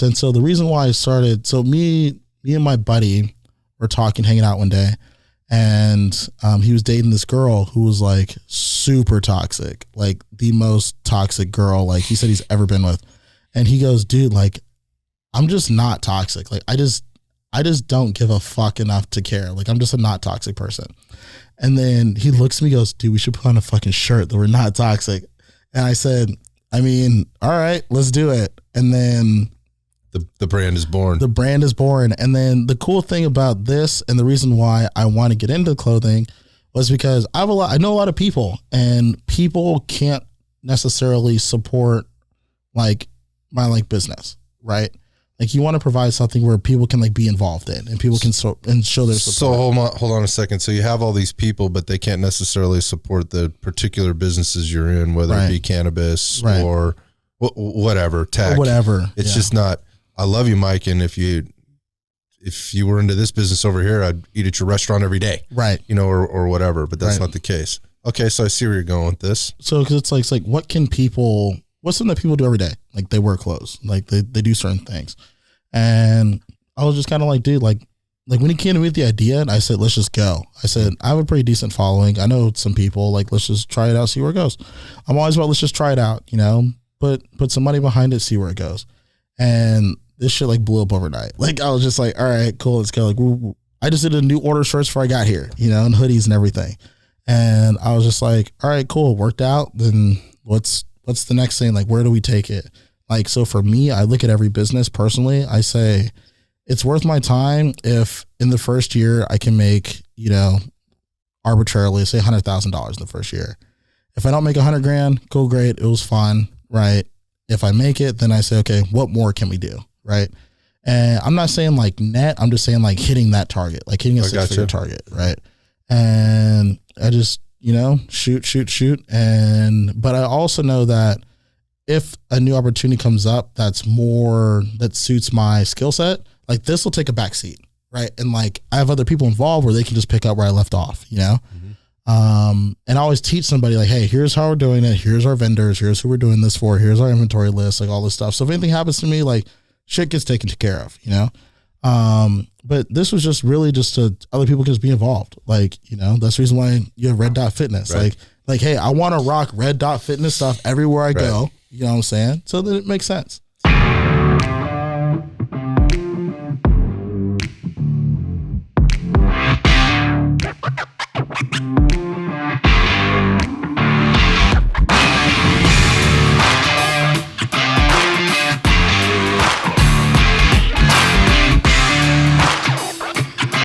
And so the reason why I started, so me and my buddy were talking, hanging out one day, and he was dating this girl who was like super toxic, like the most toxic girl, like he said he's ever been with. And he goes, dude, like, I'm just not toxic. Like, I just don't give a fuck enough to care. Like, I'm just a not toxic person. And then he looks at me and goes, dude, we should put on a fucking shirt that we're not toxic. And I said, I mean, all right, let's do it. And then the brand is born. The brand is born. And then the cool thing about this, and the reason why I want to get into clothing, was because I know a lot of people, and people can't necessarily support like my like business, right? Like, you want to provide something where people can like be involved in, and people can show their support. So hold on a second. So you have all these people, but they can't necessarily support the particular businesses you're in, whether it be cannabis or whatever, tech, or whatever. It's just not. I love you, Mike, and if you were into this business over here, I'd eat at your restaurant every day, right? You know, or whatever. But that's not the case. Okay, so I see where you're going with this. So because it's like what's something that people do every day? Like, they wear clothes, like they do certain things. And I was just kind of like, dude, like when he came to me with the idea, and I said, let's just go. I said, I have a pretty decent following. I know some people, like, let's just try it out, see where it goes. I'm always about, let's just try it out, you know, put some money behind it, see where it goes. And this shit like blew up overnight. Like, I was just like, all right, cool, let's go. Like, I just did a new order shirts before I got here, you know, and hoodies and everything. And I was just like, all right, cool, worked out. Then what's the next thing? Like, where do we take it? Like, so for me, I look at every business personally. I say it's worth my time if in the first year I can make, you know, arbitrarily say $100,000 in the first year. If I don't make $100,000, cool, great, it was fun, right? If I make it, then I say, okay, what more can we do, right? And I'm not saying like net, I'm just saying like hitting that target, like hitting a six-figure target, right? And I just, you know, shoot. But I also know that if a new opportunity comes up that suits my skill set, like, this will take a back seat, right? And like, I have other people involved where they can just pick up where I left off, you know? And I always teach somebody like, hey, here's how we're doing it. Here's our vendors. Here's who we're doing this for. Here's our inventory list, like all this stuff. So if anything happens to me, like, shit gets taken care of, you know? But this was just really just to other people can just be involved. Like, you know, that's the reason why you have Red Dot Fitness. Right. Like, hey, I want to rock Red Dot Fitness stuff everywhere I go. You know what I'm saying? So then it makes sense.